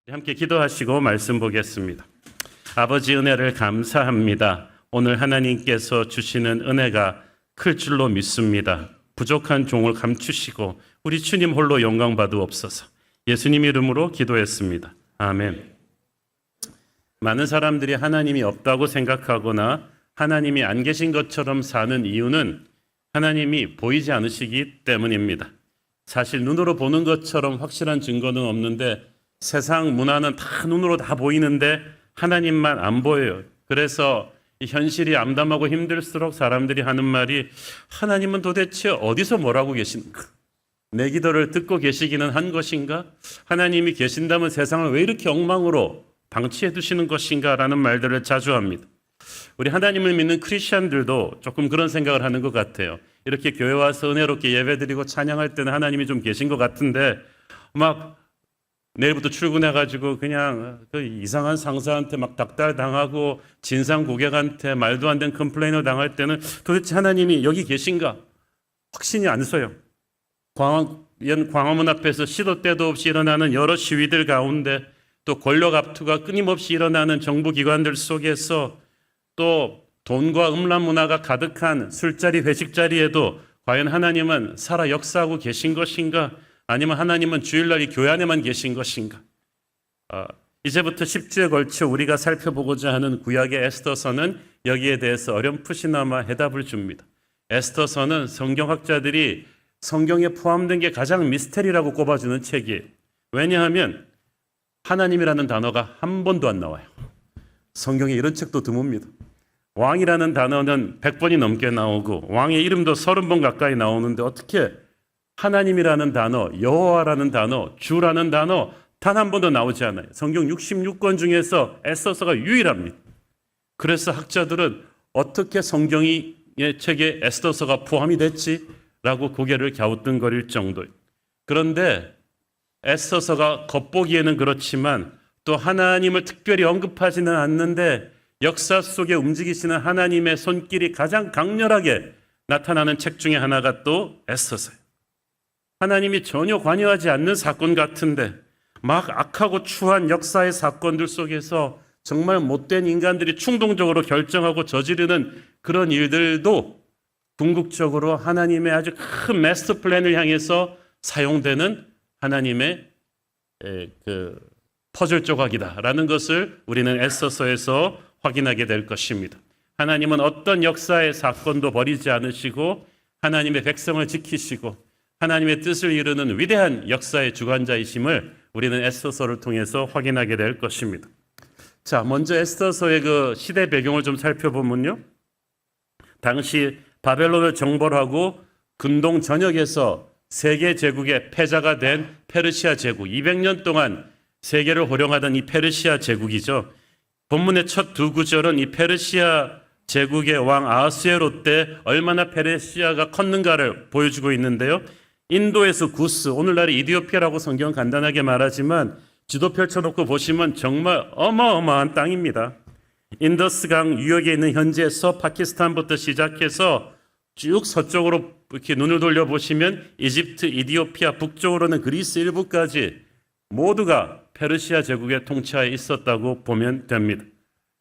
함께 기도하시고 말씀 보겠습니다. 아버지 은혜를 감사합니다. 오늘 하나님께서 주시는 은혜가 클 줄로 믿습니다. 부족한 종을 감추시고 우리 주님 홀로 영광 받으옵소서. 예수님 이름으로 기도했습니다. 아멘. 많은 사람들이 하나님이 없다고 생각하거나 하나님이 안 계신 것처럼 사는 이유는 하나님이 보이지 않으시기 때문입니다. 사실 눈으로 보는 것처럼 확실한 증거는 없는데 세상 문화는 다 눈으로 다 보이는데 하나님만 안 보여요. 그래서 이 현실이 암담하고 힘들수록 사람들이 하는 말이 하나님은 도대체 어디서 뭐라고 계신가? 내 기도를 듣고 계시기는 한 것인가? 하나님이 계신다면 세상을 왜 이렇게 엉망으로 방치해 두시는 것인가? 라는 말들을 자주 합니다. 우리 하나님을 믿는 크리스천들도 조금 그런 생각을 하는 것 같아요. 이렇게 교회 와서 은혜롭게 예배드리고 찬양할 때는 하나님이 좀 계신 것 같은데 막 내일부터 출근해가지고 그냥 그 이상한 상사한테 막 닥달당하고 진상 고객한테 말도 안 되는 컴플레인을 당할 때는 도대체 하나님이 여기 계신가? 확신이 안 서요. 광화문 앞에서 시도 때도 없이 일어나는 여러 시위들 가운데 또 권력 압투가 끊임없이 일어나는 정부 기관들 속에서 또 돈과 음란 문화가 가득한 술자리 회식 자리에도 과연 하나님은 살아 역사하고 계신 것인가? 아니면 하나님은 주일날 이 교회 안에만 계신 것인가? 이제부터 10주에 걸쳐 우리가 살펴보고자 하는 구약의 에스더서는 여기에 대해서 어렴풋이나마 해답을 줍니다. 에스더서는 성경학자들이 성경에 포함된 게 가장 미스테리라고 꼽아주는 책이에요. 왜냐하면 하나님이라는 단어가 한 번도 안 나와요. 성경에 이런 책도 드뭅니다. 왕이라는 단어는 100번이 넘게 나오고 왕의 이름도 30번 가까이 나오는데 어떻게 하나님이라는 단어, 여호와라는 단어, 주라는 단어 단 한 번도 나오지 않아요. 성경 66권 중에서 에스더서가 유일합니다. 그래서 학자들은 어떻게 성경의 책에 에스더서가 포함이 됐지라고 고개를 갸우뚱거릴 정도예요. 그런데 에스더서가 겉보기에는 그렇지만 또 하나님을 특별히 언급하지는 않는데 역사 속에 움직이시는 하나님의 손길이 가장 강렬하게 나타나는 책 중에 하나가 또 에스더서예요. 하나님이 전혀 관여하지 않는 사건 같은데 막 악하고 추한 역사의 사건들 속에서 정말 못된 인간들이 충동적으로 결정하고 저지르는 그런 일들도 궁극적으로 하나님의 아주 큰 마스터 플랜을 향해서 사용되는 하나님의 그 퍼즐 조각이다라는 것을 우리는 에스더서에서 확인하게 될 것입니다. 하나님은 어떤 역사의 사건도 버리지 않으시고 하나님의 백성을 지키시고 하나님의 뜻을 이루는 위대한 역사의 주관자이심을 우리는 에스더서를 통해서 확인하게 될 것입니다. 자, 먼저 에스더서의 그 시대 배경을 좀 살펴보면요. 당시 바벨론을 정벌하고 근동 전역에서 세계 제국의 패자가 된 페르시아 제국, 200년 동안 세계를 호령하던 이 페르시아 제국이죠. 본문의 첫 두 구절은 이 페르시아 제국의 왕 아하수에로 때 얼마나 페르시아가 컸는가를 보여주고 있는데요. 인도에서 구스, 오늘날의 이디오피아라고 성경은 간단하게 말하지만 지도 펼쳐놓고 보시면 정말 어마어마한 땅입니다. 인더스강 유역에 있는 현재 서파키스탄부터 시작해서 쭉 서쪽으로 이렇게 눈을 돌려보시면 이집트, 이디오피아, 북쪽으로는 그리스 일부까지 모두가 페르시아 제국의 통치하에 있었다고 보면 됩니다.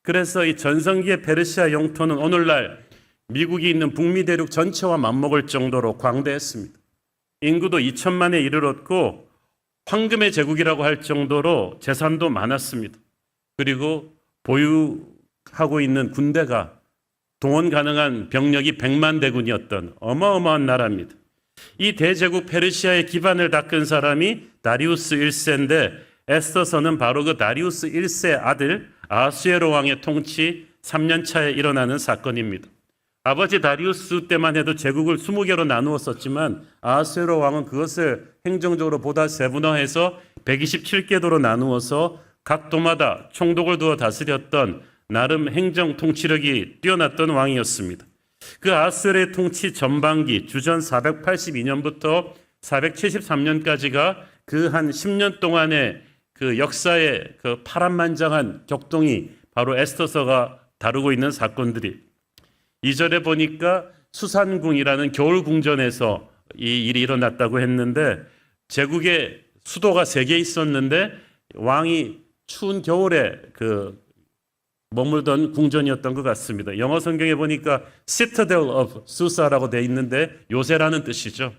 그래서 이 전성기의 페르시아 영토는 오늘날 미국이 있는 북미 대륙 전체와 맞먹을 정도로 광대했습니다. 인구도 2천만에 이르렀고 황금의 제국이라고 할 정도로 재산도 많았습니다. 그리고 보유하고 있는 군대가 동원 가능한 병력이 100만 대군이었던 어마어마한 나라입니다. 이 대제국 페르시아의 기반을 닦은 사람이 다리우스 1세인데 에스더서는 바로 그 다리우스 1세 아들 아하수에로 왕의 통치 3년 차에 일어나는 사건입니다. 아버지 다리우스 때만 해도 제국을 20개로 나누었었지만 아하수에로 왕은 그것을 행정적으로 보다 세분화해서 127개도로 나누어서 각 도마다 총독을 두어 다스렸던 나름 행정 통치력이 뛰어났던 왕이었습니다. 그 아하수에로의 통치 전반기 주전 482년부터 473년까지가 그 한 10년 동안의 그 역사의 그 파란만장한 격동이 바로 에스더서가 다루고 있는 사건들이 2절에 보니까 수산궁이라는 겨울궁전에서 이 일이 일어났다고 했는데 제국의 수도가 3개 있었는데 왕이 추운 겨울에 머물던 궁전이었던 것 같습니다. 영어 성경에 보니까 Citadel of Susa라고 되어 있는데 요새라는 뜻이죠.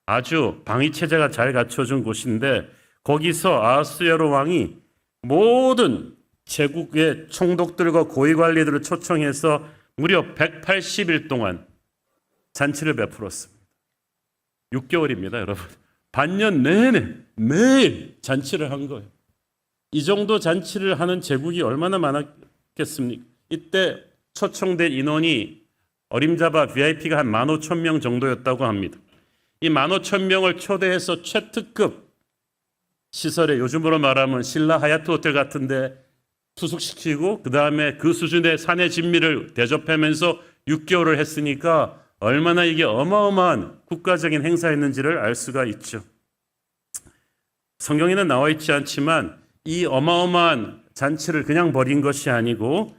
아주 방위 체제가 잘 갖춰진 곳인데 거기서 아하수에로 왕이 모든 제국의 총독들과 고위 관리들을 초청해서 무려 180일 동안 잔치를 베풀었습니다. 6개월입니다, 여러분. 반년 내내 매일 잔치를 한 거예요. 이 정도 잔치를 하는 제국이 얼마나 많았겠습니까? 이때 초청된 인원이 어림잡아 VIP가 한 15,000명 정도였다고 합니다. 이 15,000명을 초대해서 최특급 시설에 요즘으로 말하면 신라 하얏트 호텔 같은데 투숙시키고 그 다음에 그 수준의 사내 진미를 대접하면서 6개월을 했으니까 얼마나 이게 어마어마한 국가적인 행사였는지를 알 수가 있죠. 성경에는 나와 있지 않지만 이 어마어마한 잔치를 그냥 벌인 것이 아니고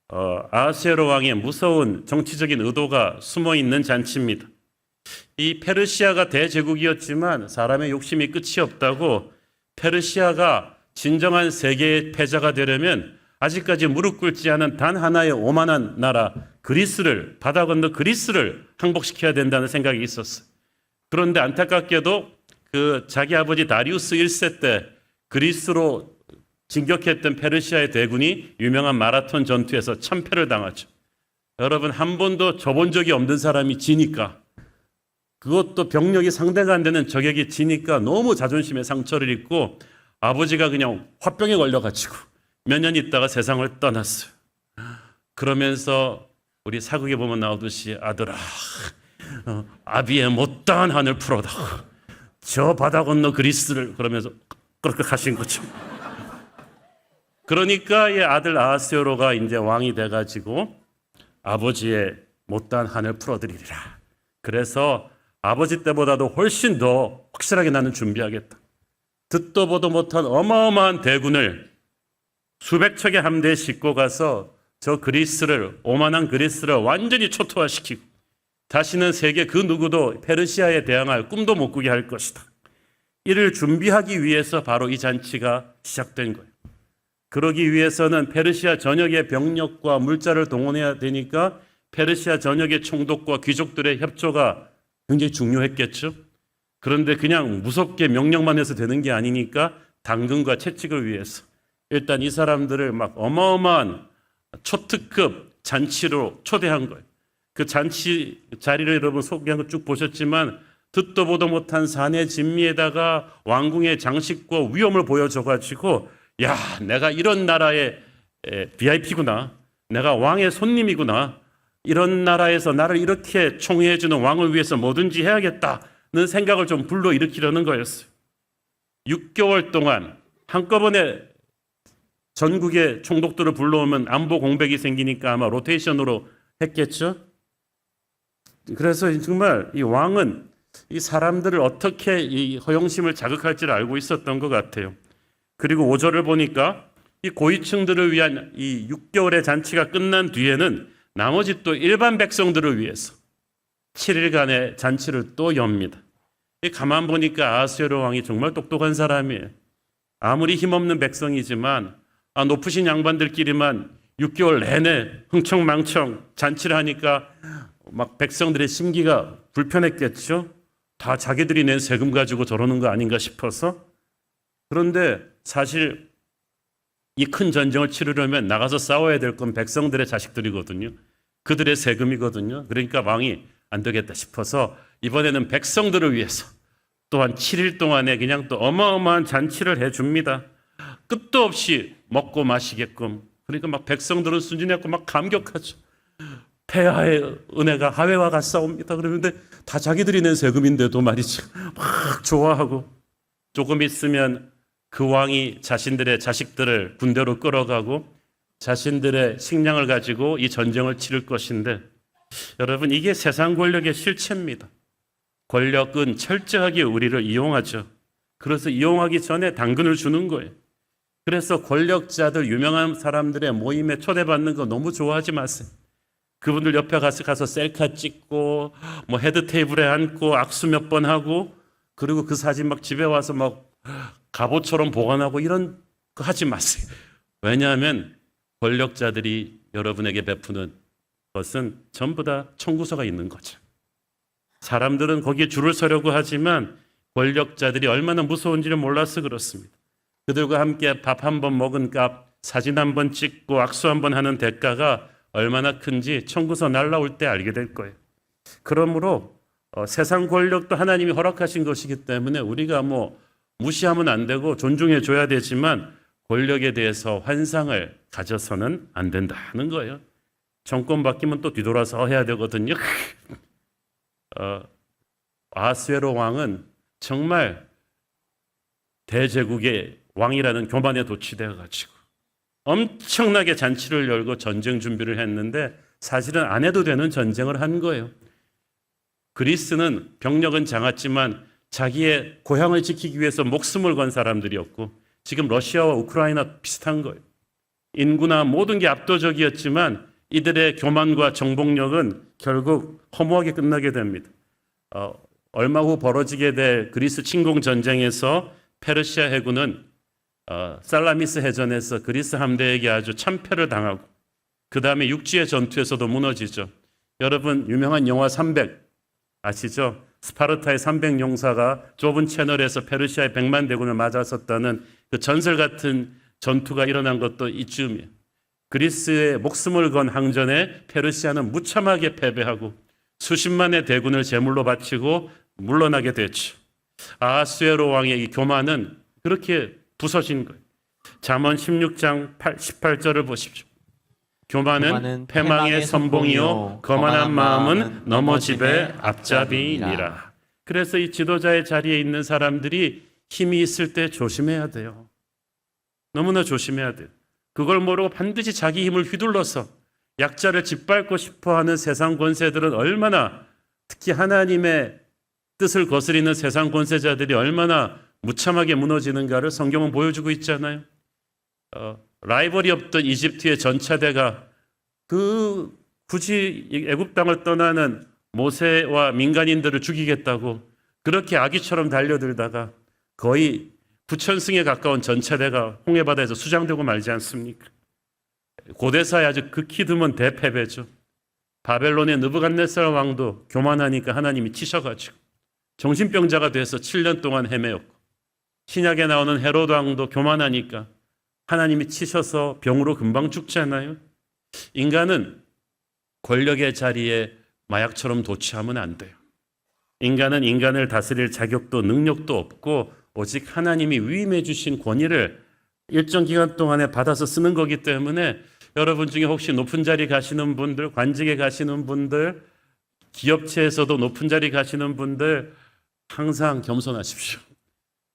아하수에로 왕의 무서운 정치적인 의도가 숨어 있는 잔치입니다. 이 페르시아가 대제국이었지만 사람의 욕심이 끝이 없다고 페르시아가 진정한 세계의 패자가 되려면 아직까지 무릎 꿇지 않은 단 하나의 오만한 나라 그리스를 바다 건너 그리스를 항복시켜야 된다는 생각이 있었어요. 그런데 안타깝게도 자기 아버지 다리우스 1세 때 그리스로 진격했던 페르시아의 대군이 유명한 마라톤 전투에서 참패를 당하죠. 여러분 한 번도 져본 적이 없는 사람이 지니까 그것도 병력이 상대가 안 되는 적에게 지니까 너무 자존심에 상처를 입고 아버지가 그냥 화병에 걸려가지고 몇 년 있다가 세상을 떠났어요. 그러면서 우리 사극에 보면 나오듯이 아들아 아비의 못다한 한을 풀어다 저 바다 건너 그리스를 그러면서 그렇게 하신 거죠. 그러니까 이 아들 아하수에로가 이제 왕이 돼가지고 아버지의 못다한 한을 풀어드리리라. 그래서 아버지 때보다도 훨씬 더 확실하게 나는 준비하겠다. 듣도 보도 못한 어마어마한 대군을 수백 척의 함대에 싣고 가서 저 그리스를 오만한 그리스를 완전히 초토화시키고 다시는 세계 그 누구도 페르시아에 대항할 꿈도 못 꾸게 할 것이다. 이를 준비하기 위해서 바로 이 잔치가 시작된 거예요. 그러기 위해서는 페르시아 전역의 병력과 물자를 동원해야 되니까 페르시아 전역의 총독과 귀족들의 협조가 굉장히 중요했겠죠. 그런데 그냥 무섭게 명령만 해서 되는 게 아니니까 당근과 채찍을 위해서 일단 이 사람들을 막 어마어마한 초특급 잔치로 초대한 거예요. 그 잔치 자리를 여러분 소개한 거 쭉 보셨지만 듣도 보도 못한 사내 진미에다가 왕궁의 장식과 위엄을 보여줘가지고 야 내가 이런 나라의 VIP구나. 내가 왕의 손님이구나. 이런 나라에서 나를 이렇게 총애해주는 왕을 위해서 뭐든지 해야겠다는 생각을 좀 불러일으키려는 거였어요. 6개월 동안 한꺼번에 전국의 총독들을 불러오면 안보 공백이 생기니까 아마 로테이션으로 했겠죠. 그래서 정말 이 왕은 이 사람들을 어떻게 이 허영심을 자극할지를 알고 있었던 것 같아요. 그리고 5절을 보니까 이 고위층들을 위한 이 6개월의 잔치가 끝난 뒤에는 나머지 또 일반 백성들을 위해서 7일간의 잔치를 또 엽니다. 가만 보니까 아하수에로 왕이 정말 똑똑한 사람이에요. 아무리 힘없는 백성이지만 높으신 양반들끼리만 6개월 내내 흥청망청 잔치를 하니까 막 백성들의 심기가 불편했겠죠. 다 자기들이 낸 세금 가지고 저러는 거 아닌가 싶어서. 그런데 사실 이 큰 전쟁을 치르려면 나가서 싸워야 될 건 백성들의 자식들이거든요. 그들의 세금이거든요. 그러니까 왕이 안 되겠다 싶어서 이번에는 백성들을 위해서 또한 7일 동안에 그냥 또 어마어마한 잔치를 해줍니다. 끝도 없이 먹고 마시게끔. 그러니까 막 백성들은 순진했고 막 감격하죠. 폐하의 은혜가 하회와 같사옵니다. 그러는데 다 자기들이 낸 세금인데도 말이죠. 막 좋아하고 조금 있으면 그 왕이 자신들의 자식들을 군대로 끌어가고 자신들의 식량을 가지고 이 전쟁을 치를 것인데 여러분 이게 세상 권력의 실체입니다. 권력은 철저하게 우리를 이용하죠. 그래서 이용하기 전에 당근을 주는 거예요. 그래서 권력자들 유명한 사람들의 모임에 초대받는 거 너무 좋아하지 마세요. 그분들 옆에 가서 셀카 찍고 뭐 헤드 테이블에 앉고 악수 몇 번 하고 그리고 그 사진 막 집에 와서 막 갑옷처럼 보관하고 이런 그거 하지 마세요. 왜냐하면 권력자들이 여러분에게 베푸는 것은 전부 다 청구서가 있는 거죠. 사람들은 거기에 줄을 서려고 하지만 권력자들이 얼마나 무서운지를 몰라서 그렇습니다. 그들과 함께 밥 한 번 먹은 값, 사진 한 번 찍고 악수 한 번 하는 대가가 얼마나 큰지 청구서 날라올 때 알게 될 거예요. 그러므로 세상 권력도 하나님이 허락하신 것이기 때문에 우리가 무시하면 안 되고 존중해 줘야 되지만 권력에 대해서 환상을 가져서는 안 된다는 거예요. 정권 바뀌면 또 뒤돌아서 해야 되거든요. 아하스웨로 왕은 정말 대제국의 왕이라는 교만에 도취되어 가지고 엄청나게 잔치를 열고 전쟁 준비를 했는데 사실은 안 해도 되는 전쟁을 한 거예요. 그리스는 병력은 작았지만 자기의 고향을 지키기 위해서 목숨을 건 사람들이었고 지금 러시아와 우크라이나 비슷한 거예요. 인구나 모든 게 압도적이었지만 이들의 교만과 정복력은 결국 허무하게 끝나게 됩니다. 얼마 후 벌어지게 될 그리스 침공 전쟁에서 페르시아 해군은 살라미스 해전에서 그리스 함대에게 아주 참패를 당하고 그 다음에 육지의 전투에서도 무너지죠. 여러분 유명한 영화 300 아시죠? 스파르타의 300용사가 좁은 채널에서 페르시아의 100만 대군을 맞았었다는 그 전설 같은 전투가 일어난 것도 이쯤이에요. 그리스의 목숨을 건 항전에 페르시아는 무참하게 패배하고 수십만의 대군을 제물로 바치고 물러나게 됐죠. 아하스웨로 왕의 이 교만은 그렇게 부서진 거예요. 잠언 16장 18절을 보십시오. 교만은 패망의 선봉이요 거만한 마음은 넘어집의 앞잡이니라. 그래서 이 지도자의 자리에 있는 사람들이 힘이 있을 때 조심해야 돼요. 너무나 조심해야 돼요. 그걸 모르고 반드시 자기 힘을 휘둘러서 약자를 짓밟고 싶어하는 세상 권세들은 얼마나, 특히 하나님의 뜻을 거스리는 세상 권세자들이 얼마나 무참하게 무너지는가를 성경은 보여주고 있잖아요. 라이벌이 없던 이집트의 전차대가 굳이 애굽 땅을 떠나는 모세와 민간인들을 죽이겠다고 그렇게 아기처럼 달려들다가 거의 9,000승에 가까운 전차대가 홍해바다에서 수장되고 말지 않습니까? 고대사에 아주 극히 드문 대패배죠. 바벨론의 느부갓네살 왕도 교만하니까 하나님이 치셔가지고 정신병자가 돼서 7년 동안 헤매었고, 신약에 나오는 헤로드 왕도 교만하니까 하나님이 치셔서 병으로 금방 죽잖아요. 인간은 권력의 자리에 마약처럼 도취하면 안 돼요. 인간은 인간을 다스릴 자격도 능력도 없고 오직 하나님이 위임해 주신 권위를 일정 기간 동안에 받아서 쓰는 거기 때문에 여러분 중에 혹시 높은 자리 가시는 분들, 관직에 가시는 분들, 기업체에서도 높은 자리 가시는 분들 항상 겸손하십시오.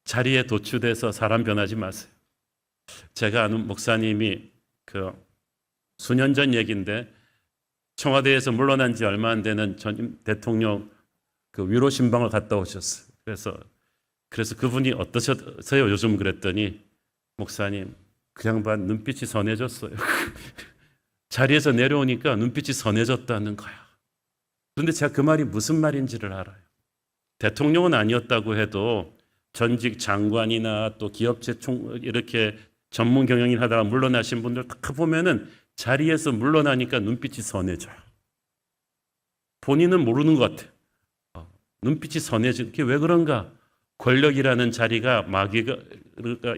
자리에 도취돼서 사람 변하지 마세요. 제가 아는 목사님이 수년 전 얘기인데 청와대에서 물러난 지 얼마 안 되는 전 대통령 위로 신방을 갔다 오셨어요. 그래서 그분이 어떠셨어요? 요즘 그랬더니 목사님 그 양반 눈빛이 선해졌어요. 자리에서 내려오니까 눈빛이 선해졌다는 거야. 그런데 제가 그 말이 무슨 말인지를 알아요. 대통령은 아니었다고 해도 전직 장관이나 또 기업체 이렇게 전문 경영인 하다가 물러나신 분들 다 보면은 자리에서 물러나니까 눈빛이 선해져요. 본인은 모르는 것 같아요. 눈빛이 선해지는 게 왜 그런가? 권력이라는 자리가 마귀가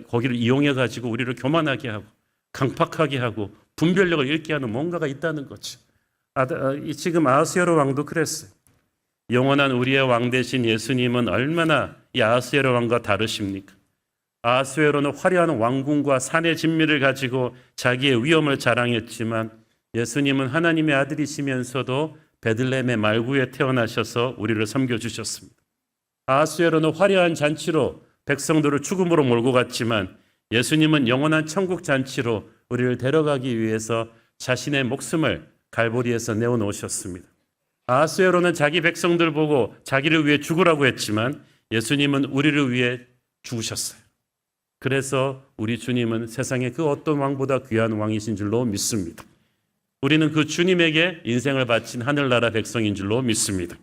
거기를 이용해 가지고 우리를 교만하게 하고 강팍하게 하고 분별력을 잃게 하는 뭔가가 있다는 거죠. 지금 아하스웨로 왕도 그랬어요. 영원한 우리의 왕 대신 예수님은 얼마나 이 아하스웨로 왕과 다르십니까? 아하스웨로는 화려한 왕궁과 산의 진미를 가지고 자기의 위엄을 자랑했지만 예수님은 하나님의 아들이시면서도 베들레헴의 말구에 태어나셔서 우리를 섬겨주셨습니다. 아하스웨로는 화려한 잔치로 백성들을 죽음으로 몰고 갔지만 예수님은 영원한 천국 잔치로 우리를 데려가기 위해서 자신의 목숨을 갈보리에서 내어놓으셨습니다. 아하스웨로는 자기 백성들 보고 자기를 위해 죽으라고 했지만 예수님은 우리를 위해 죽으셨어요. 그래서 우리 주님은 세상의 그 어떤 왕보다 귀한 왕이신 줄로 믿습니다. 우리는 그 주님에게 인생을 바친 하늘나라 백성인 줄로 믿습니다.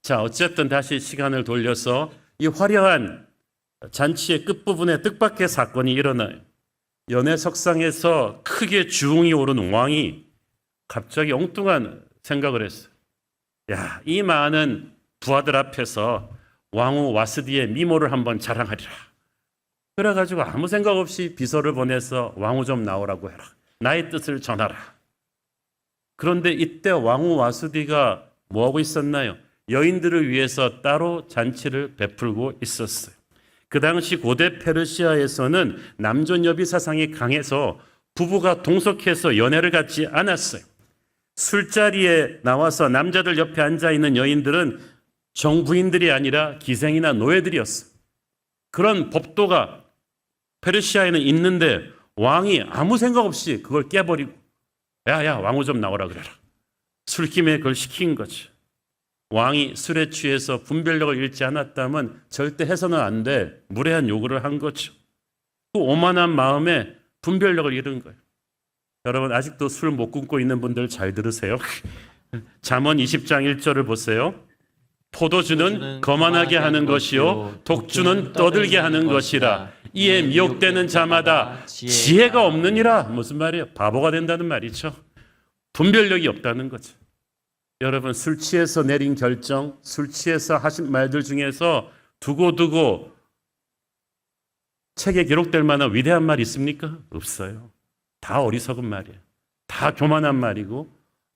자, 어쨌든 다시 시간을 돌려서 이 화려한 잔치의 끝부분에 뜻밖의 사건이 일어나요. 연회석상에서 크게 주웅이 오른 왕이 갑자기 엉뚱한 생각을 했어요. 야, 이 많은 부하들 앞에서 왕후 와스디의 미모를 한번 자랑하리라. 그래가지고 아무 생각 없이 비서를 보내서 왕후 좀 나오라고 해라. 나의 뜻을 전하라. 그런데 이때 왕후 와스디가 뭐하고 있었나요? 여인들을 위해서 따로 잔치를 베풀고 있었어요. 그 당시 고대 페르시아에서는 남존여비 사상이 강해서 부부가 동석해서 연애를 갖지 않았어요. 술자리에 나와서 남자들 옆에 앉아있는 여인들은 정부인들이 아니라 기생이나 노예들이었어요. 그런 법도가 페르시아에는 있는데 왕이 아무 생각 없이 그걸 깨버리고 야야 왕후 좀 나오라 그래라. 술김에 그걸 시킨 거죠. 왕이 술에 취해서 분별력을 잃지 않았다면 절대 해서는 안 돼. 무례한 요구를 한 거죠. 그 오만한 마음에 분별력을 잃은 거예요. 여러분 아직도 술 못 끊고 있는 분들 잘 들으세요. 잠언 20장 1절을 보세요. 포도주는 거만하게 하는 것이요 독주는 떠들게 하는 것이라. 이에 미혹되는 자마다 지혜가 없느니라. 무슨 말이에요? 바보가 된다는 말이죠. 분별력이 없다는 거죠. 여러분 술 취해서 내린 결정, 술 취해서 하신 말들 중에서 두고두고 책에 기록될 만한 위대한 말이 있습니까? 없어요. 다 어리석은 말이에요. 다 교만한 말이고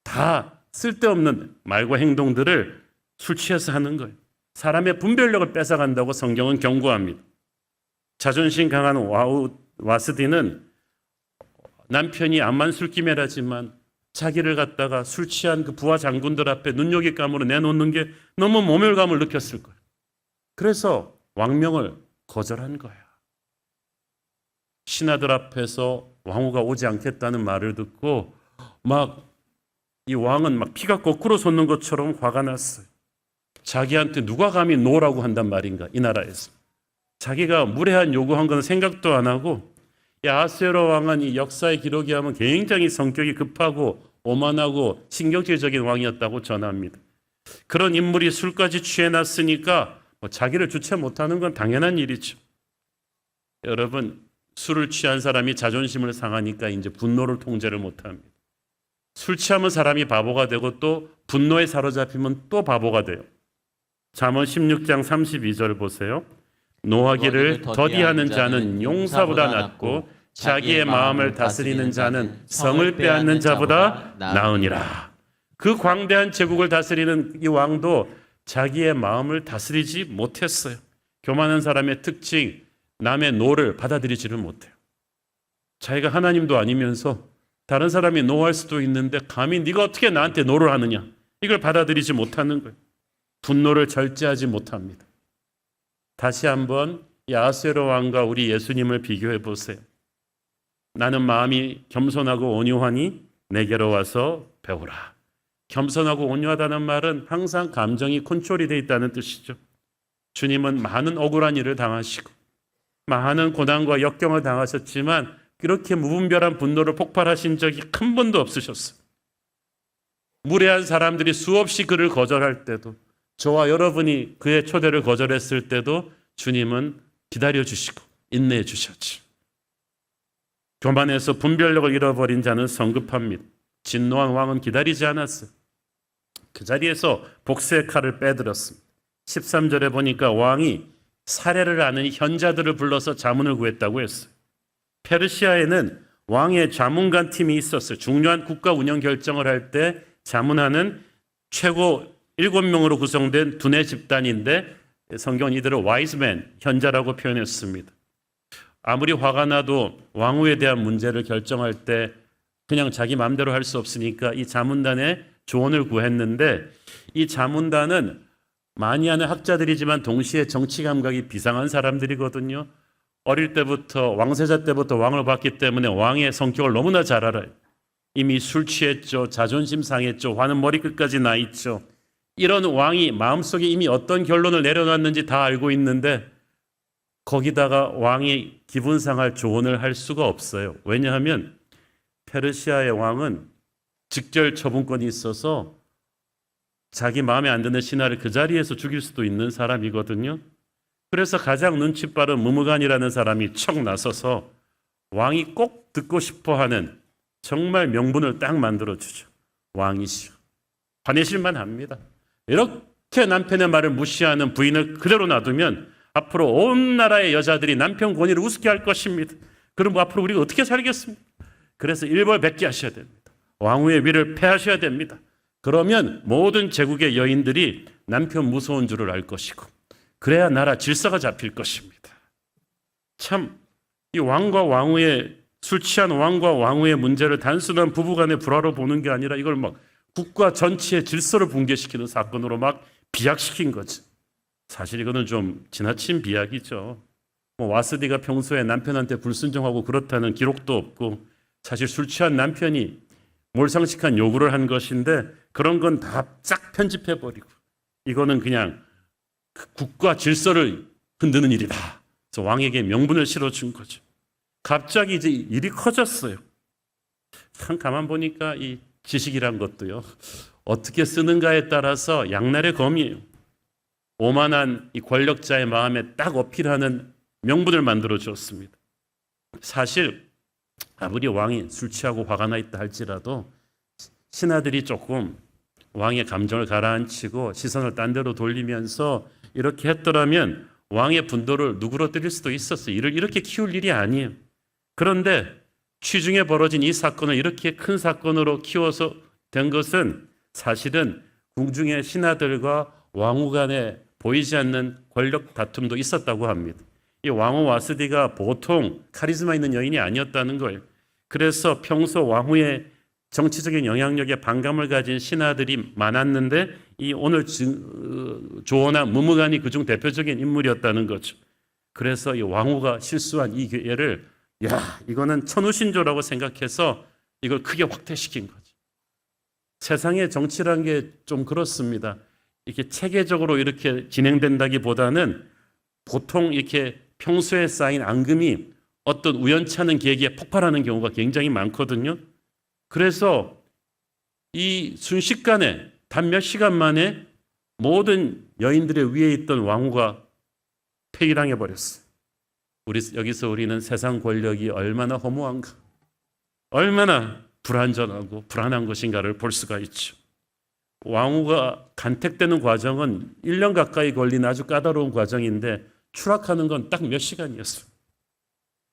다 쓸데없는 말과 행동들을 술 취해서 하는 거예요. 사람의 분별력을 뺏어간다고 성경은 경고합니다. 자존심 강한 와스디는 남편이 암만 술기매라지만 자기를 갖다가 술 취한 그 부하 장군들 앞에 눈요깃감으로 내놓는 게 너무 모멸감을 느꼈을 거예요. 그래서 왕명을 거절한 거야. 신하들 앞에서 왕후가 오지 않겠다는 말을 듣고 막 이 왕은 막 피가 거꾸로 솟는 것처럼 화가 났어요. 자기한테 누가 감히 노라고 한단 말인가 이 나라에서. 자기가 무례한 요구한 건 생각도 안 하고 아하스웨로 왕은 이 역사의 기록에 하면 굉장히 성격이 급하고 오만하고 신경질적인 왕이었다고 전합니다. 그런 인물이 술까지 취해놨으니까 자기를 주체 못하는 건 당연한 일이죠. 여러분 술을 취한 사람이 자존심을 상하니까 이제 분노를 통제를 못합니다. 술 취하면 사람이 바보가 되고 또 분노에 사로잡히면 또 바보가 돼요. 잠언 16장 32절 보세요. 노하기를 더디하는 자는 용사보다 낫고 자기의 마음을 다스리는 자는 성을 빼앗는 자보다 나으니라. 그 광대한 제국을 다스리는 이 왕도 자기의 마음을 다스리지 못했어요. 교만한 사람의 특징, 남의 노를 받아들이지를 못해요. 자기가 하나님도 아니면서 다른 사람이 노할 수도 있는데 감히 네가 어떻게 나한테 노를 하느냐, 이걸 받아들이지 못하는 거예요. 분노를 절제하지 못합니다. 다시 한번 이 아하스웨로 왕과 우리 예수님을 비교해 보세요. 나는 마음이 겸손하고 온유하니 내게로 와서 배우라. 겸손하고 온유하다는 말은 항상 감정이 컨트롤이 되어 있다는 뜻이죠. 주님은 많은 억울한 일을 당하시고 많은 고난과 역경을 당하셨지만 그렇게 무분별한 분노를 폭발하신 적이 한 번도 없으셨어요. 무례한 사람들이 수없이 그를 거절할 때도, 저와 여러분이 그의 초대를 거절했을 때도 주님은 기다려주시고 인내해 주셨지. 교만해서 분별력을 잃어버린 자는 성급합니다. 진노한 왕은 기다리지 않았어요. 그 자리에서 복수의 칼을 빼들었습니다. 13절에 보니까 왕이 사례를 아는 현자들을 불러서 자문을 구했다고 했어요. 페르시아에는 왕의 자문관 팀이 있었어요. 중요한 국가 운영 결정을 할 때 자문하는 최고 7명으로 구성된 두뇌 집단인데 성경은 이들을 와이즈맨, 현자라고 표현했습니다. 아무리 화가 나도 왕후에 대한 문제를 결정할 때 그냥 자기 마음대로 할 수 없으니까 이 자문단에 조언을 구했는데, 이 자문단은 많이 하는 학자들이지만 동시에 정치 감각이 비상한 사람들이거든요. 어릴 때부터 왕세자 때부터 왕을 봤기 때문에 왕의 성격을 너무나 잘 알아요. 이미 술 취했죠. 자존심 상했죠. 화는 머리끝까지 나 있죠. 이런 왕이 마음속에 이미 어떤 결론을 내려놨는지 다 알고 있는데 거기다가 왕이 기분 상할 조언을 할 수가 없어요. 왜냐하면 페르시아의 왕은 직결 처분권이 있어서 자기 마음에 안 드는 신하를 그 자리에서 죽일 수도 있는 사람이거든요. 그래서 가장 눈치 빠른 무무간이라는 사람이 척 나서서 왕이 꼭 듣고 싶어하는 정말 명분을 딱 만들어주죠. 왕이시여. 화내실만 합니다. 이렇게 남편의 말을 무시하는 부인을 그대로 놔두면 앞으로 온 나라의 여자들이 남편 권위를 우습게 할 것입니다. 그럼 앞으로 우리가 어떻게 살겠습니까? 그래서 일벌백계 하셔야 됩니다. 왕후의 위를 폐하셔야 됩니다. 그러면 모든 제국의 여인들이 남편 무서운 줄을 알 것이고 그래야 나라 질서가 잡힐 것입니다. 참 이 왕과 왕후의 술 취한 왕과 왕후의 문제를 단순한 부부간의 불화로 보는 게 아니라 이걸 막 국가 전체의 질서를 붕괴시키는 사건으로 막 비약시킨 거지. 사실 이거는 좀 지나친 비약이죠. 와스디가 평소에 남편한테 불순종하고 그렇다는 기록도 없고 사실 술 취한 남편이 몰상식한 요구를 한 것인데 그런 건 다 쫙 편집해버리고 이거는 그냥 국가 질서를 흔드는 일이다. 그래서 왕에게 명분을 실어준 거죠. 갑자기 이제 일이 커졌어요. 참 가만 보니까 이 지식이란 것도요. 어떻게 쓰는가에 따라서 양날의 검이에요. 오만한 이 권력자의 마음에 딱 어필하는 명분을 만들어 주었습니다. 사실 아무리 왕이 술 취하고 화가 나 있다 할지라도 신하들이 조금 왕의 감정을 가라앉히고 시선을 딴 데로 돌리면서 이렇게 했더라면 왕의 분노를 누그러뜨릴 수도 있었어요. 이를 이렇게 키울 일이 아니에요. 그런데 취중에 벌어진 이 사건을 이렇게 큰 사건으로 키워서 된 것은 사실은 궁중의 신하들과 왕후 간에 보이지 않는 권력 다툼도 있었다고 합니다. 이 왕후 와스디가 보통 카리스마 있는 여인이 아니었다는 거예요. 그래서 평소 왕후의 정치적인 영향력에 반감을 가진 신하들이 많았는데 이 오늘 조언한 무무간이 그중 대표적인 인물이었다는 거죠. 그래서 이 왕후가 실수한 이 기회를 이거는 천우신조라고 생각해서 이걸 크게 확대시킨 거죠. 세상의 정치란 게 좀 그렇습니다. 이렇게 체계적으로 이렇게 진행된다기보다는 보통 이렇게 평소에 쌓인 앙금이 어떤 우연찮은 계기에 폭발하는 경우가 굉장히 많거든요. 그래서 이 순식간에 단 몇 시간 만에 모든 여인들의 위에 있던 왕후가 폐위당해 버렸어요. 여기서 우리는 세상 권력이 얼마나 허무한가, 얼마나 불안전하고 불안한 것인가를 볼 수가 있죠. 왕후가 간택되는 과정은 1년 가까이 걸린 아주 까다로운 과정인데 추락하는 건 딱 몇 시간이었어요.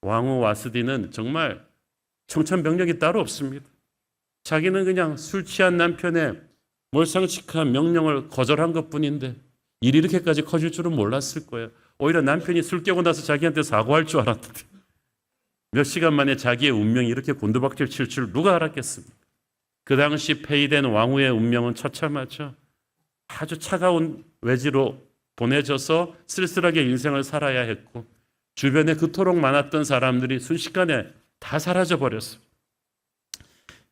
왕후 와스디는 정말 청천벽력이 따로 없습니다. 자기는 그냥 술 취한 남편의 몰상식한 명령을 거절한 것뿐인데 일이 이렇게까지 커질 줄은 몰랐을 거예요. 오히려 남편이 술 깨고 나서 자기한테 사과할 줄 알았는데 몇 시간 만에 자기의 운명이 이렇게 곤두박질 칠 줄 누가 알았겠습니까? 그 당시 폐위된 왕후의 운명은 처참하죠. 아주 차가운 외지로 보내져서 쓸쓸하게 인생을 살아야 했고 주변에 그토록 많았던 사람들이 순식간에 다 사라져 버렸어요.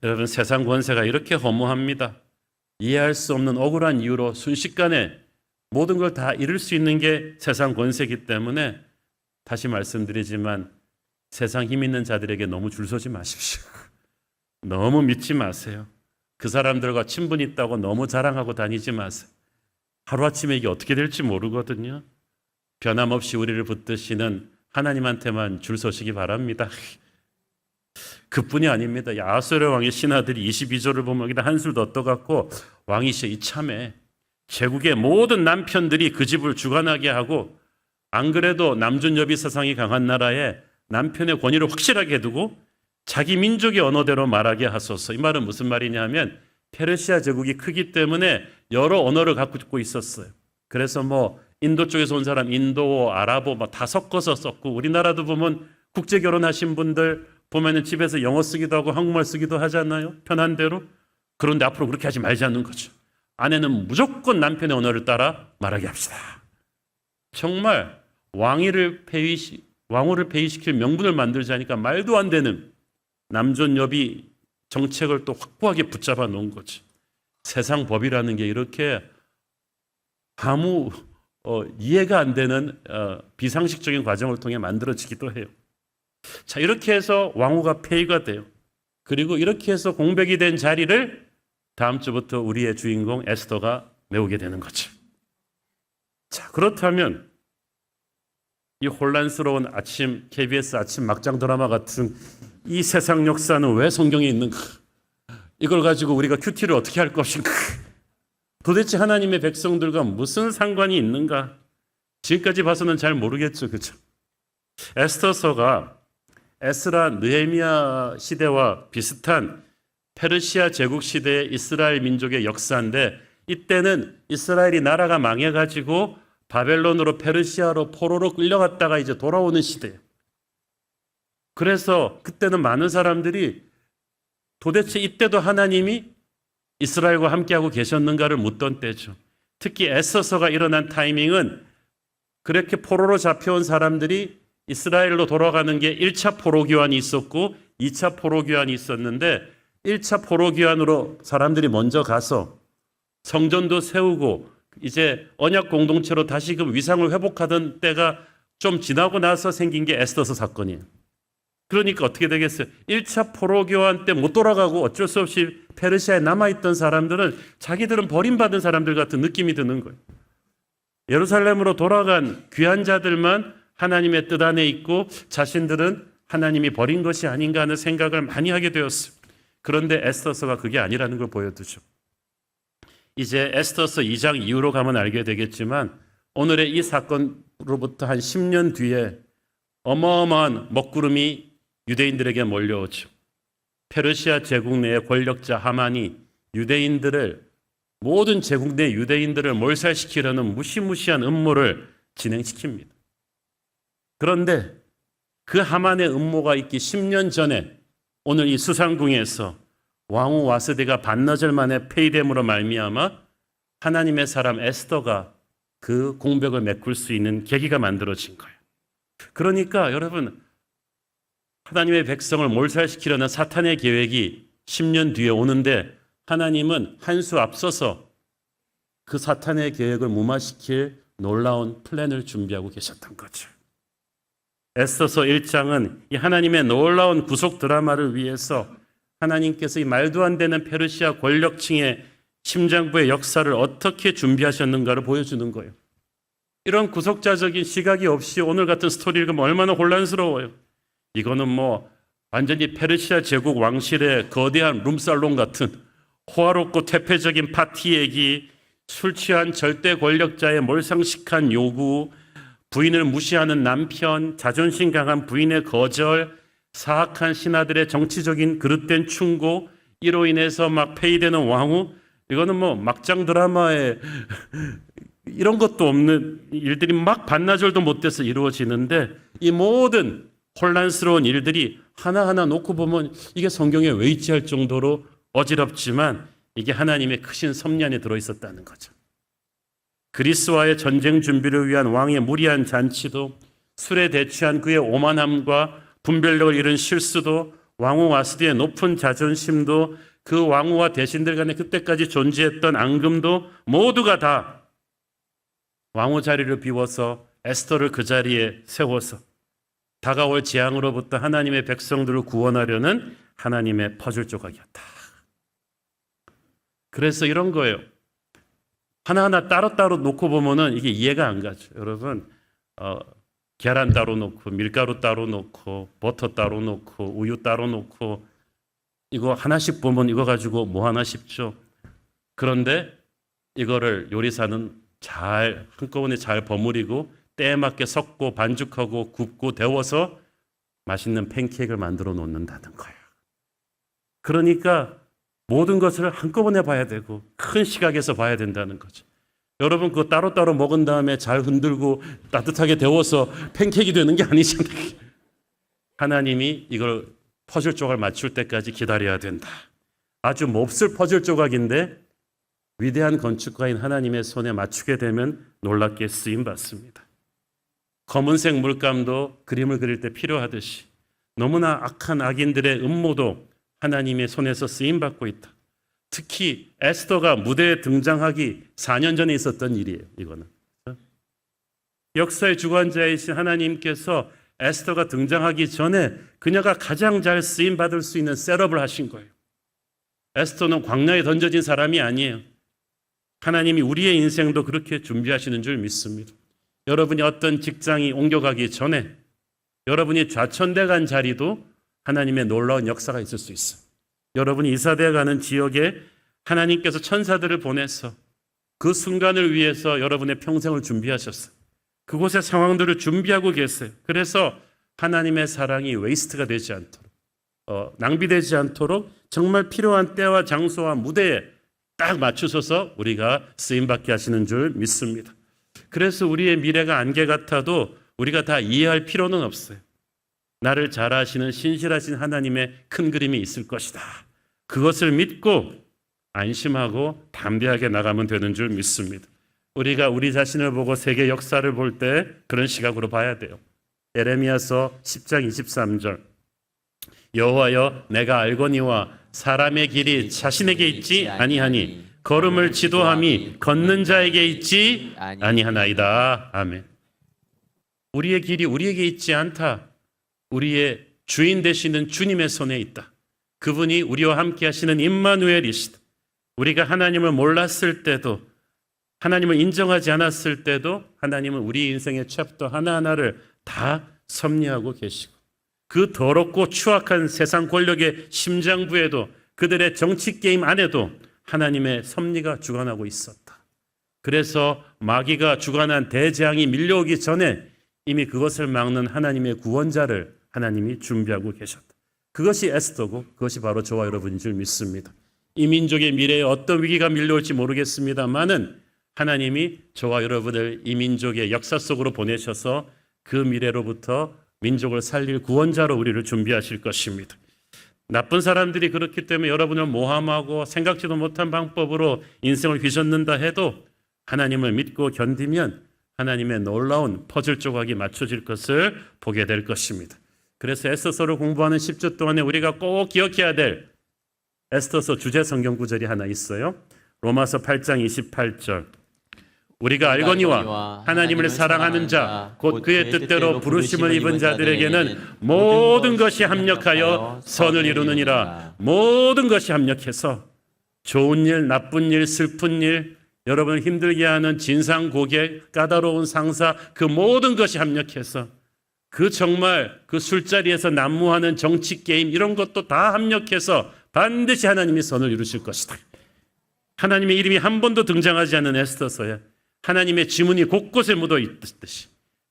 여러분, 세상 권세가 이렇게 허무합니다. 이해할 수 없는 억울한 이유로 순식간에 모든 걸 다 잃을 수 있는 게 세상 권세이기 때문에 다시 말씀드리지만 세상 힘 있는 자들에게 너무 줄 서지 마십시오. 너무 믿지 마세요. 그 사람들과 친분이 있다고 너무 자랑하고 다니지 마세요. 하루아침에 이게 어떻게 될지 모르거든요. 변함없이 우리를 붙드시는 하나님한테만 줄 서시기 바랍니다. 그뿐이 아닙니다. 아수르 왕의 신하들이 22절을 보면 여기다 한술 더 떠갖고 왕이시여 이참에 제국의 모든 남편들이 그 집을 주관하게 하고 안 그래도 남존여비 사상이 강한 나라에 남편의 권위를 확실하게 두고 자기 민족의 언어대로 말하게 하소서. 이 말은 무슨 말이냐면 페르시아 제국이 크기 때문에 여러 언어를 갖고 있었어요. 그래서 인도 쪽에서 온 사람 인도어, 아랍어 다 섞어서 썼고 우리나라도 보면 국제 결혼하신 분들 보면은 집에서 영어 쓰기도 하고 한국말 쓰기도 하잖아요. 편한 대로. 그런데 앞으로 그렇게 하지 말자는 거죠. 아내는 무조건 남편의 언어를 따라 말하게 합시다. 정말 왕후를 폐위시킬 명분을 만들자니까 말도 안 되는 남존여비 정책을 또 확고하게 붙잡아 놓은 거죠. 세상 법이라는 게 이렇게 아무 이해가 안 되는 비상식적인 과정을 통해 만들어지기도 해요. 자, 이렇게 해서 왕후가 폐위가 돼요. 그리고 이렇게 해서 공백이 된 자리를 다음 주부터 우리의 주인공 에스더가 메우게 되는 거죠. 자, 그렇다면 이 혼란스러운 아침 KBS 아침 막장 드라마 같은 이 세상 역사는 왜 성경에 있는가? 이걸 가지고 우리가 큐티를 어떻게 할 것인가? 도대체 하나님의 백성들과 무슨 상관이 있는가? 지금까지 봐서는 잘 모르겠죠, 그렇죠? 에스더서가 에스라 느헤미야 시대와 비슷한 페르시아 제국 시대의 이스라엘 민족의 역사인데, 이때는 이스라엘이 나라가 망해가지고 바벨론으로 페르시아로 포로로 끌려갔다가 이제 돌아오는 시대예요. 그래서 그때는 많은 사람들이 도대체 이때도 하나님이 이스라엘과 함께하고 계셨는가를 묻던 때죠. 특히 에스더서가 일어난 타이밍은 그렇게 포로로 잡혀온 사람들이 이스라엘로 돌아가는 게 1차 포로교환이 있었고 2차 포로교환이 있었는데, 1차 포로교환으로 사람들이 먼저 가서 성전도 세우고 이제 언약 공동체로 다시금 위상을 회복하던 때가 좀 지나고 나서 생긴 게 에스더서 사건이에요. 그러니까 어떻게 되겠어요? 1차 포로교환 때 못 돌아가고 어쩔 수 없이 페르시아에 남아있던 사람들은 자기들은 버림받은 사람들 같은 느낌이 드는 거예요. 예루살렘으로 돌아간 귀한 자들만 하나님의 뜻 안에 있고 자신들은 하나님이 버린 것이 아닌가 하는 생각을 많이 하게 되었어요. 그런데 에스더서가 그게 아니라는 걸 보여주죠. 이제 에스더서 2장 이후로 가면 알게 되겠지만, 오늘의 이 사건으로부터 한 10년 뒤에 어마어마한 먹구름이 유대인들에게 몰려오죠. 페르시아 제국 내의 권력자 하만이 모든 제국 내 유대인들을 몰살시키려는 무시무시한 음모를 진행시킵니다. 그런데 그 하만의 음모가 있기 10년 전에 오늘 이 수상궁에서 왕후 와스디가 반나절 만에 폐위됨으로 말미암아 하나님의 사람 에스더가 그 공백을 메꿀 수 있는 계기가 만들어진 거예요. 그러니까 여러분, 하나님의 백성을 몰살시키려는 사탄의 계획이 10년 뒤에 오는데, 하나님은 한 수 앞서서 그 사탄의 계획을 무마시킬 놀라운 플랜을 준비하고 계셨던 거죠. 에스더서 1장은 이 하나님의 놀라운 구속 드라마를 위해서 하나님께서 이 말도 안 되는 페르시아 권력층의 심장부의 역사를 어떻게 준비하셨는가를 보여주는 거예요. 이런 구속자적인 시각이 없이 오늘 같은 스토리를 읽으면 얼마나 혼란스러워요. 이거는 완전히 페르시아 제국 왕실의 거대한 룸살롱 같은 호화롭고 퇴폐적인 파티 얘기, 술 취한 절대 권력자의 몰상식한 요구, 부인을 무시하는 남편, 자존심 강한 부인의 거절, 사악한 신하들의 정치적인 그릇된 충고, 이로 인해서 막 폐위되는 왕후, 이거는 막장 드라마에 이런 것도 없는 일들이 막 반나절도 못 돼서 이루어지는데, 이 모든 혼란스러운 일들이 하나하나 놓고 보면 이게 성경에 왜 있지 할 정도로 어지럽지만 이게 하나님의 크신 섭리 안에 들어있었다는 거죠. 그리스와의 전쟁 준비를 위한 왕의 무리한 잔치도, 술에 대취한 그의 오만함과 분별력을 잃은 실수도, 왕후 와스디의 높은 자존심도, 그 왕후와 대신들 간에 그때까지 존재했던 앙금도 모두가 다 왕후 자리를 비워서 에스더를 그 자리에 세워서 다가올 재앙으로부터 하나님의 백성들을 구원하려는 하나님의 퍼즐 조각이었다. 그래서 이런 거예요. 하나하나 따로따로 놓고 보면은 이게 이해가 안 가죠. 여러분, 계란 따로 놓고, 밀가루 따로 놓고, 버터 따로 놓고, 우유 따로 놓고, 이거 하나씩 보면 이거 가지고 뭐 하나 싶죠. 그런데 이거를 요리사는 한꺼번에 잘 버무리고 때에 맞게 섞고 반죽하고 굽고 데워서 맛있는 팬케이크를 만들어 놓는다는 거예요. 그러니까 모든 것을 한꺼번에 봐야 되고 큰 시각에서 봐야 된다는 거죠. 여러분, 그거 따로따로 먹은 다음에 잘 흔들고 따뜻하게 데워서 팬케이크 되는 게 아니잖아요. 하나님이 이걸 퍼즐 조각을 맞출 때까지 기다려야 된다. 아주 몹쓸 퍼즐 조각인데 위대한 건축가인 하나님의 손에 맞추게 되면 놀랍게 쓰임받습니다. 검은색 물감도 그림을 그릴 때 필요하듯이 너무나 악한 악인들의 음모도 하나님의 손에서 쓰임받고 있다. 특히 에스더가 무대에 등장하기 4년 전에 있었던 일이에요. 이거는 역사의 주관자이신 하나님께서 에스더가 등장하기 전에 그녀가 가장 잘 쓰임받을 수 있는 셋업을 하신 거예요. 에스더는 광야에 던져진 사람이 아니에요. 하나님이 우리의 인생도 그렇게 준비하시는 줄 믿습니다. 여러분이 어떤 직장이 옮겨가기 전에 여러분이 좌천돼 간 자리도 하나님의 놀라운 역사가 있을 수 있어요. 여러분이 이사돼 가는 지역에 하나님께서 천사들을 보내서 그 순간을 위해서 여러분의 평생을 준비하셨어요. 그곳의 상황들을 준비하고 계세요. 그래서 하나님의 사랑이 웨이스트가 되지 않도록, 낭비되지 않도록 정말 필요한 때와 장소와 무대에 딱 맞추셔서 우리가 쓰임받게 하시는 줄 믿습니다. 그래서 우리의 미래가 안개 같아도 우리가 다 이해할 필요는 없어요. 나를 잘 아시는 신실하신 하나님의 큰 그림이 있을 것이다. 그것을 믿고 안심하고 담대하게 나가면 되는 줄 믿습니다. 우리가 우리 자신을 보고 세계 역사를 볼 때 그런 시각으로 봐야 돼요. 예레미야서 10장 23절 여호와여 내가 알거니와 사람의 길이 자신에게 있지 아니하니 걸음을 지도함이 걷는 자에게 있지 아니하나이다. 아멘. 우리의 길이 우리에게 있지 않다. 우리의 주인 되시는 주님의 손에 있다. 그분이 우리와 함께 하시는 임마누엘이시다. 우리가 하나님을 몰랐을 때도 하나님을 인정하지 않았을 때도 하나님은 우리 인생의 챕터 하나하나를 다 섭리하고 계시고 그 더럽고 추악한 세상 권력의 심장부에도 그들의 정치 게임 안에도 하나님의 섭리가 주관하고 있었다. 그래서 마귀가 주관한 대재앙이 밀려오기 전에 이미 그것을 막는 하나님의 구원자를 하나님이 준비하고 계셨다. 그것이 에스더고 그것이 바로 저와 여러분인 줄 믿습니다. 이 민족의 미래에 어떤 위기가 밀려올지 모르겠습니다만은 하나님이 저와 여러분을 이 민족의 역사 속으로 보내셔서 그 미래로부터 민족을 살릴 구원자로 우리를 준비하실 것입니다. 나쁜 사람들이 그렇기 때문에 여러분을 모함하고 생각지도 못한 방법으로 인생을 휘젓는다 해도 하나님을 믿고 견디면 하나님의 놀라운 퍼즐 조각이 맞춰질 것을 보게 될 것입니다. 그래서 에스더서를 공부하는 10주 동안에 우리가 꼭 기억해야 될 에스더서 주제 성경 구절이 하나 있어요. 로마서 8장 28절 우리가 알거니와 하나님을 사랑하는 자 곧 그의 뜻대로 부르심을 입은 자들에게는 모든 것이 합력하여 선을 이루느니라. 모든 것이 합력해서 좋은 일, 나쁜 일, 슬픈 일, 여러분을 힘들게 하는 진상 고객, 까다로운 상사 그 모든 것이 합력해서 그 정말 그 술자리에서 난무하는 정치 게임 이런 것도 다 합력해서 반드시 하나님이 선을 이루실 것이다. 하나님의 이름이 한 번도 등장하지 않는 에스더서에 하나님의 지문이 곳곳에 묻어 있듯이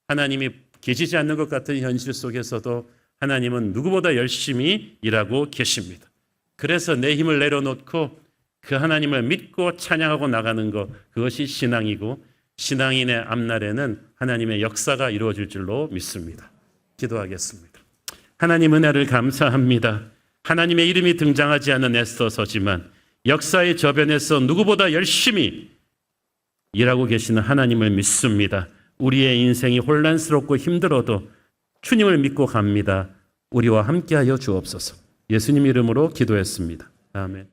하나님이 계시지 않는 것 같은 현실 속에서도 하나님은 누구보다 열심히 일하고 계십니다. 그래서 내 힘을 내려놓고 그 하나님을 믿고 찬양하고 나가는 것 그것이 신앙이고 신앙인의 앞날에는 하나님의 역사가 이루어질 줄로 믿습니다. 기도하겠습니다. 하나님 은혜를 감사합니다. 하나님의 이름이 등장하지 않는 에스더서지만 역사의 저변에서 누구보다 열심히 일하고 계시는 하나님을 믿습니다. 우리의 인생이 혼란스럽고 힘들어도 주님을 믿고 갑니다. 우리와 함께하여 주옵소서. 예수님 이름으로 기도했습니다. 아멘.